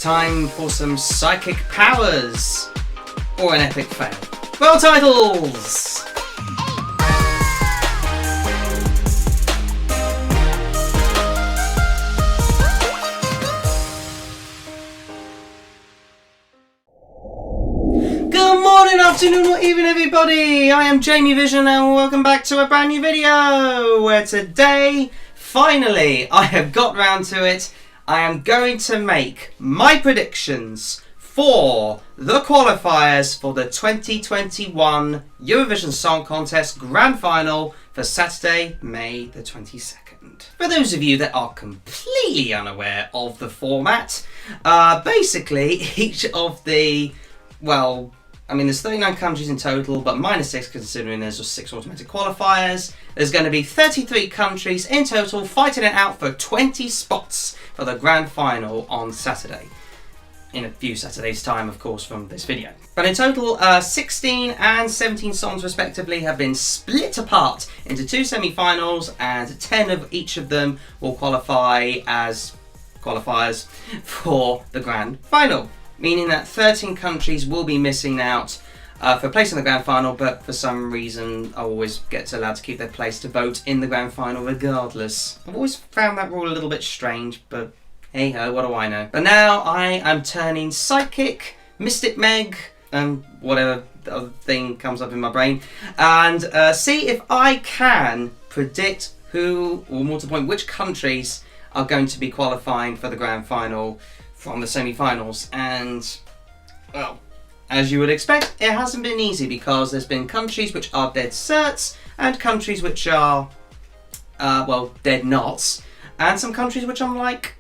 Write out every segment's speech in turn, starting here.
Time for some psychic powers or an epic fail. World titles! Good morning, afternoon or evening everybody! I am Jamie Vision and welcome back to a brand new video where today, finally, I have got round to it. I am going to make my predictions for the qualifiers for the 2021 Eurovision Song Contest Grand Final for Saturday, May the 22nd. For those of you that are completely unaware of the format, basically each of the, there's 39 countries in total, but minus 6 considering there's just 6 automatic qualifiers. There's going to be 33 countries in total fighting it out for 20 spots for the grand final on Saturday. In a few Saturdays' time, of course, from this video. But in total, 16 and 17 songs respectively have been split apart into 2 semi-finals, and 10 of each of them will qualify as qualifiers for the grand final. Meaning that 13 countries will be missing out for a place in the grand final, but for some reason I always get allowed to keep their place to vote in the grand final regardless. I've always found that rule a little bit strange, but hey ho, what do I know. But now I am turning psychic, Mystic Meg, and whatever the other thing comes up in my brain, and see if I can predict who, or more to the point, which countries are going to be qualifying for the grand final from the semi-finals. And, well, as you would expect, it hasn't been easy because there's been countries which are dead certs and countries which are, dead nots, and some countries which I'm like,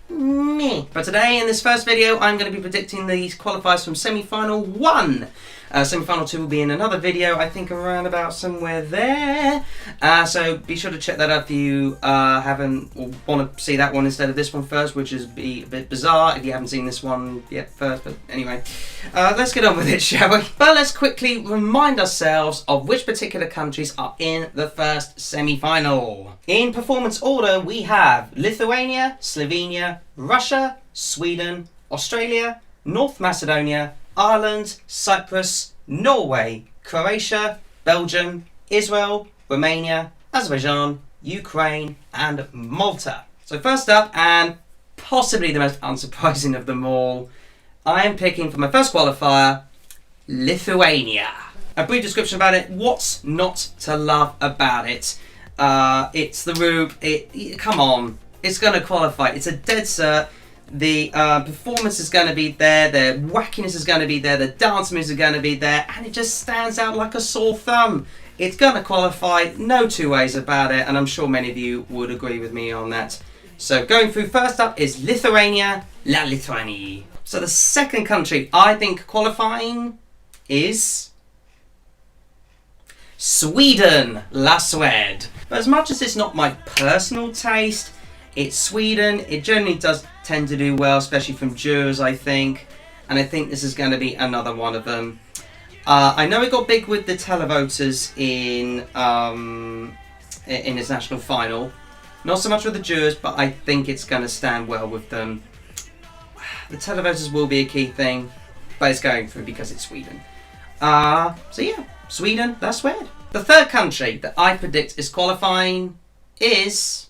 meh. But today, in this first video, I'm going to be predicting these qualifiers from semi-final 1. Semi-final 2 will be in another video, I think around about somewhere there. So be sure to check that out if you haven't, or want to see that one instead of this one first, which is a bit bizarre if you haven't seen this one yet first. But anyway, let's get on with it, shall we? But let's quickly remind ourselves of which particular countries are in the first semi-final. In performance order, we have Lithuania, Slovenia, Russia, Sweden, Australia, North Macedonia, Ireland, Cyprus, Norway, Croatia, Belgium, Israel, Romania, Azerbaijan, Ukraine, and Malta. So first up, and possibly the most unsurprising of them all, I am picking for my first qualifier, Lithuania. A brief description about it. What's not to love about it? It's the group. Come on, it's going to qualify. It's a dead cert. The performance is going to be there, the wackiness is going to be there, the dance moves are going to be there, and it just stands out like a sore thumb. It's going to qualify, no two ways about it, and I'm sure many of you would agree with me on that. So going through, first up is Lithuania, La Lituanie. So the second country I think qualifying is Sweden, La Suède. But as much as it's not my personal taste, it's Sweden. It generally does tend to do well, especially from jurors, I think. And I think this is going to be another one of them. I know it got big with the televoters in his national final. Not so much with the jurors, but I think it's going to stand well with them. The televoters will be a key thing, but it's going through because it's Sweden. So yeah, Sweden, that's weird. The third country that I predict is qualifying is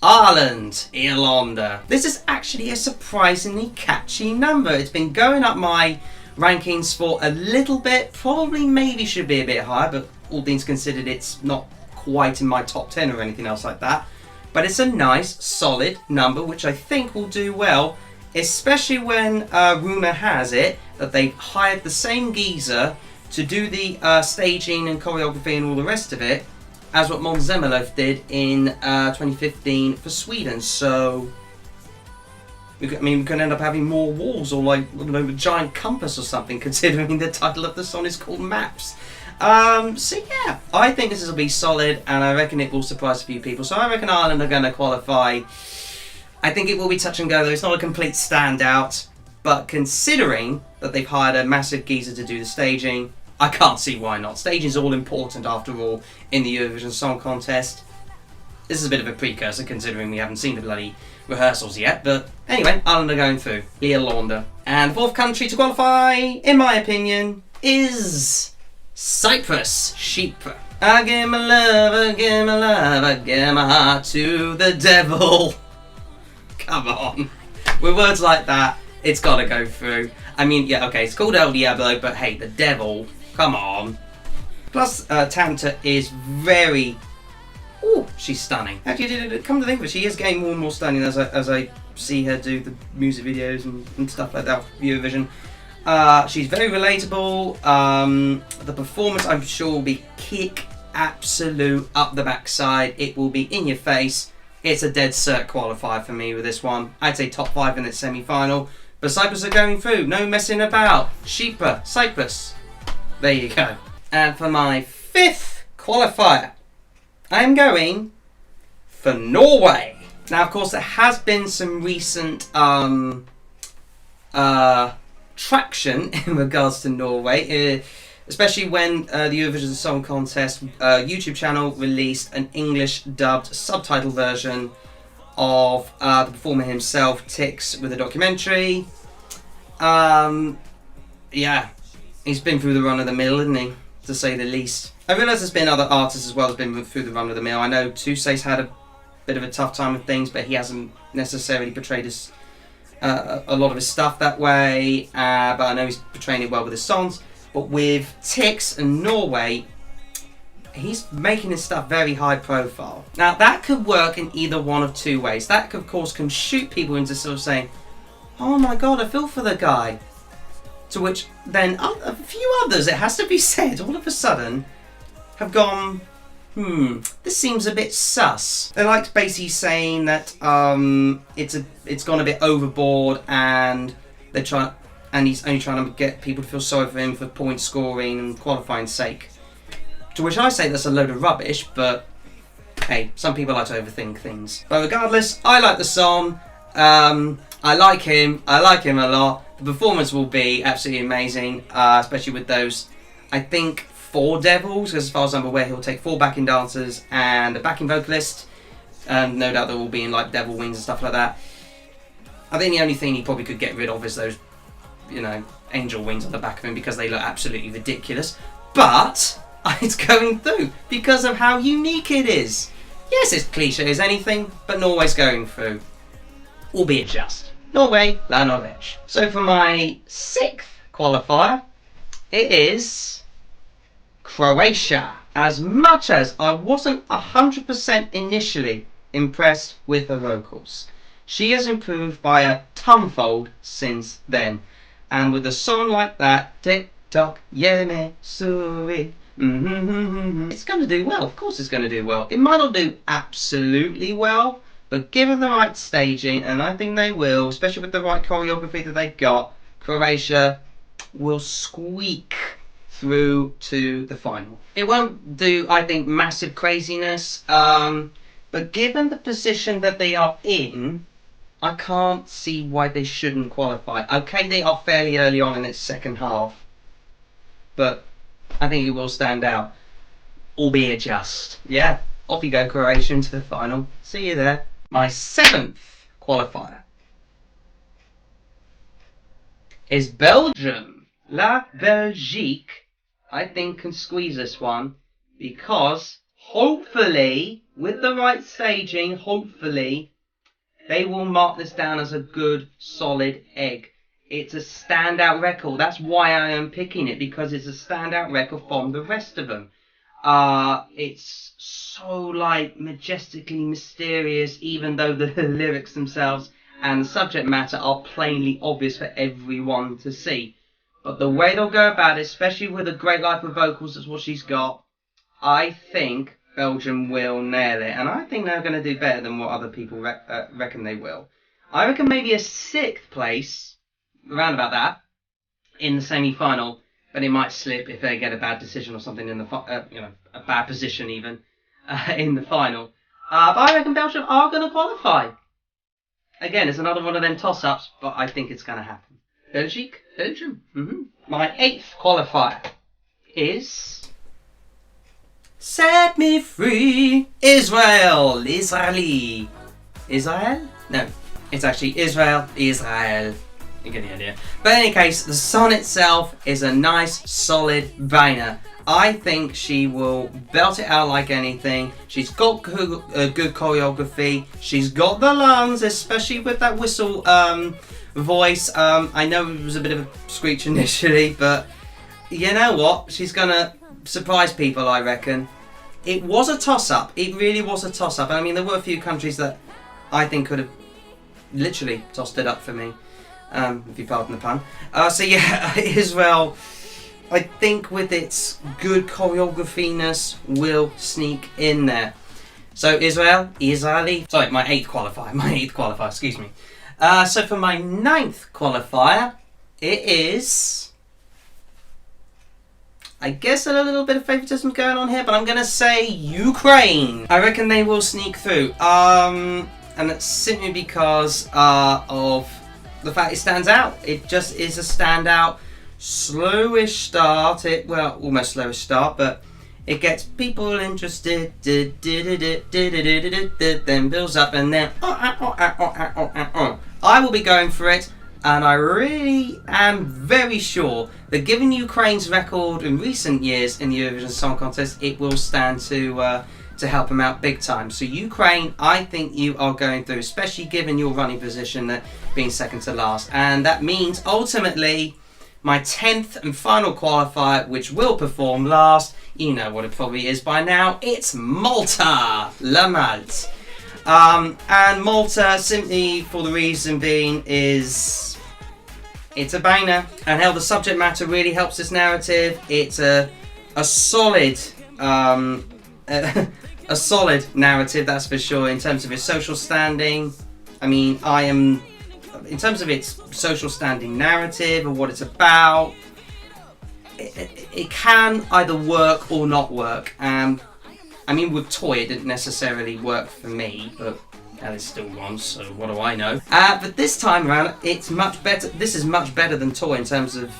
Ireland, Irlanda. This is actually a surprisingly catchy number. It's been going up my rankings for a little bit. Probably maybe should be a bit higher, but all things considered, it's not quite in my top 10 or anything else like that. But it's a nice, solid number, which I think will do well, especially when rumour has it that they've hired the same geezer to do the staging and choreography and all the rest of it as what Måns Zelmerlöw did in 2015 for Sweden. So, we could end up having more walls, or like, I don't know, a giant compass or something, considering the title of the song is called Maps. So yeah, I think this will be solid, and I reckon it will surprise a few people. So I reckon Ireland are going to qualify. I think it will be touch and go, though. It's not a complete standout, but considering that they've hired a massive geezer to do the staging, I can't see why not. Staging is all important after all in the Eurovision Song Contest. This is a bit of a precursor considering we haven't seen the bloody rehearsals yet, but anyway, Ireland are going through. Irlanda. And the fourth country to qualify, in my opinion, is Cyprus. Chypre. I give my love, I give my love, I give my heart to the devil. Come on. With words like that, it's got to go through. I mean, yeah, okay, it's called El Diablo, but hey, the devil, come on. Plus, Tanta is very... Ooh, she's stunning. Actually, come to think of it, she is getting more and more stunning as I see her do the music videos and stuff like that for Eurovision. She's very relatable. The performance, I'm sure, will be kick absolute up the backside. It will be in your face. It's a dead cert qualifier for me with this one. I'd say top 5 in the semi-final. But Cyprus are going through. No messing about. Chypre, Cyprus. There you go. And for my 5th qualifier, I'm going for Norway. Now, of course, there has been some recent traction in regards to Norway, especially when the Eurovision Song Contest YouTube channel released an English dubbed subtitle version of the performer himself, Tix, with a documentary. Yeah, he's been through the run of the mill, isn't he? To say the least. I realise there's been other artists as well who's been through the run of the mill. I know Tusse's had a bit of a tough time with things, but he hasn't necessarily portrayed his a lot of his stuff that way. But I know he's portraying it well with his songs. But with Tix and Norway, he's making his stuff very high profile. Now that could work in either one of two ways. That, of course, can shoot people into sort of saying, oh my god, I feel for the guy. To which then a few others, it has to be said, all of a sudden have gone, this seems a bit sus. They like basically saying that it's gone a bit overboard, and he's only trying to get people to feel sorry for him for point scoring and qualifying sake. To which I say that's a load of rubbish, but hey, some people like to overthink things. But regardless, I like the song. I like him a lot. The performance will be absolutely amazing, especially with those, I think, 4 devils, because as far as I'm aware, he'll take 4 backing dancers and a backing vocalist. No doubt they will be in like devil wings and stuff like that. I think the only thing he probably could get rid of is those, angel wings on the back of him, because they look absolutely ridiculous. But it's going through because of how unique it is. Yes, it's cliche as anything, but Norway's going through. Albeit just. Norway, la Norvège. So for my 6th qualifier, it is Croatia. As much as I wasn't 100% initially impressed with her vocals, she has improved by a tonfold since then. And with a song like that, Tick Tock, Yeme Suri, it's going to do well. Of course it's going to do well. It might not do absolutely well, but given the right staging, and I think they will, especially with the right choreography that they've got, Croatia will squeak through to the final. It won't do, I think, massive craziness, but given the position that they are in, I can't see why they shouldn't qualify. Okay, they are fairly early on in its second half, but I think it will stand out, albeit just. Yeah, off you go, Croatia, into the final. See you there. My 7th qualifier is Belgium. La Belgique, I think, can squeeze this one, because hopefully, with the right staging, hopefully, they will mark this down as a good, solid egg. It's a standout record. That's why I am picking it, because it's a standout record from the rest of them. It's so majestically mysterious, even though the lyrics themselves and the subject matter are plainly obvious for everyone to see. But the way they'll go about it, especially with a great life of vocals, that's what she's got, I think Belgium will nail it. And I think they're going to do better than what other people reckon they will. I reckon maybe a 6th place, around about that, in the semi-final. But it might slip if they get a bad decision or something in the a bad position even in the final. But I reckon Belgium are going to qualify. Again, it's another one of them toss-ups, but I think it's going to happen. Belgium. My 8th qualifier is Set Me Free, Israel. Israel? No, it's actually Israel. You get the idea. But in any case, the song itself is a nice, solid banger. I think she will belt it out like anything. She's got good choreography. She's got the lungs, especially with that whistle voice. I know it was a bit of a screech initially, but you know what? She's gonna surprise people, I reckon. It was a toss-up. It really was a toss-up. I mean, there were a few countries that I think could have literally tossed it up for me. If you pardon the pun. So yeah, Israel, I think with its good choreography-ness, will sneak in there. So Israeli, sorry, my eighth qualifier, excuse me. So for my ninth qualifier, it is, I guess a little bit of favoritism going on here, but I'm going to say Ukraine. I reckon they will sneak through. And that's simply because of the fact it stands out. It just is a standout, slowish start. Almost slowish start, but it gets people interested. Then builds up, and then I will be going for it. And I really am very sure that given Ukraine's record in recent years in the Eurovision Song Contest, it will stand to help them out big time. So Ukraine, I think you are going through, especially given your running position at being second to last. And that means ultimately my 10th and final qualifier, which will perform last, you know what it probably is by now, it's Malta, La Malte. And Malta, simply for the reason being, is it's a banger, and how the subject matter really helps this narrative. It's a solid a solid narrative, that's for sure, in terms of its social standing. I mean, in terms of its social standing narrative or what it's about, it can either work or not work. I mean, with Toy, it didn't necessarily work for me, but Alice still won, so what do I know? But this time around, it's much better. This is much better than Toy in terms of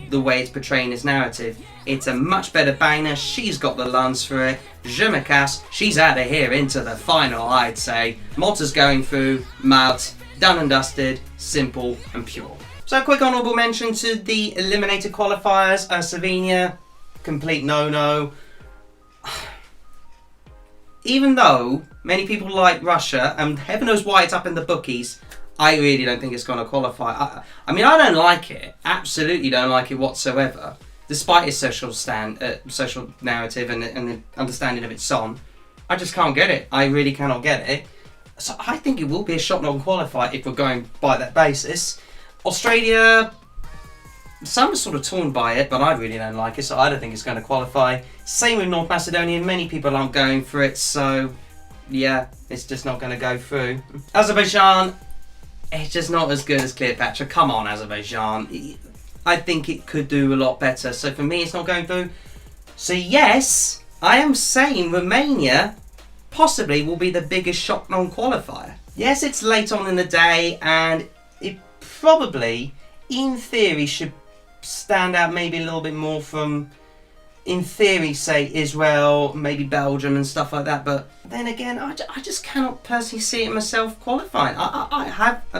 the way it's portraying this narrative. It's a much better banger. She's got the lungs for it. Je me casse. She's out of here into the final, I'd say. Malta's going through. Malte, done and dusted, simple and pure. So a quick honourable mention to the eliminated qualifiers. Slovenia, complete no-no. Even though many people like Russia, and heaven knows why it's up in the bookies, I really don't think it's going to qualify. I mean, I don't like it. Absolutely don't like it whatsoever. Despite its social narrative and the understanding of its song, I just can't get it. I really cannot get it. So I think it will be a shot non-qualifier if we're going by that basis. Australia, some are sort of torn by it, but I really don't like it, so I don't think it's going to qualify. Same with North Macedonia. Many people aren't going for it, so yeah, it's just not going to go through. Azerbaijan, it's just not as good as Cleopatra. Come on, Azerbaijan. I think it could do a lot better. So for me, it's not going through. So yes, I am saying Romania possibly will be the biggest shock non-qualifier. Yes, it's late on in the day, and it probably, in theory, should stand out maybe a little bit more from, in theory, say Israel, maybe Belgium and stuff like that. But then again, I just cannot personally see it myself qualifying.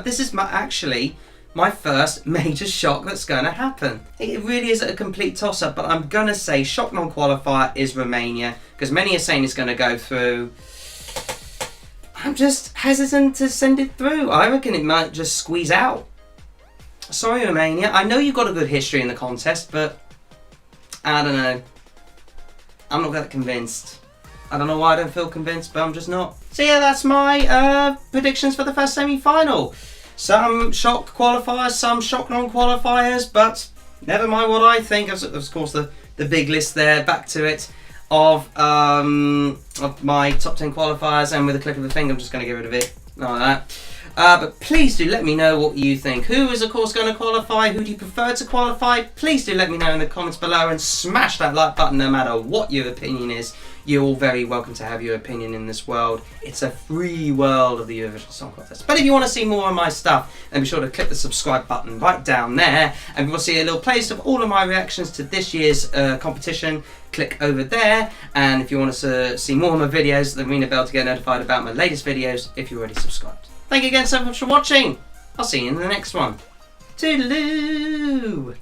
This is actually my first major shock that's going to happen. It really is a complete toss-up, but I'm going to say shock non-qualifier is Romania, because many are saying it's going to go through. I'm just hesitant to send it through. I reckon it might just squeeze out. Sorry, Romania. I know you've got a good history in the contest, but I don't know. I'm not that convinced. I don't know why I don't feel convinced, but I'm just not. So yeah, that's my predictions for the first semi-final. Some shock qualifiers, some shock non-qualifiers, but never mind what I think. Of course, the big list there, back to it, of my top 10 qualifiers, and with a click of the finger, I'm just going to get rid of it, like that. But please do let me know what you think. Who is, of course, going to qualify? Who do you prefer to qualify? Please do let me know in the comments below, and smash that like button no matter what your opinion is. You're all very welcome to have your opinion in this world. It's a free world of the Eurovision Song Contest. But if you want to see more of my stuff, then be sure to click the subscribe button right down there. And you'll see a little playlist of all of my reactions to this year's competition. Click over there. And if you want to see more of my videos, then ring the bell to get notified about my latest videos if you're already subscribed. Thank you again so much for watching. I'll see you in the next one. Toodaloo!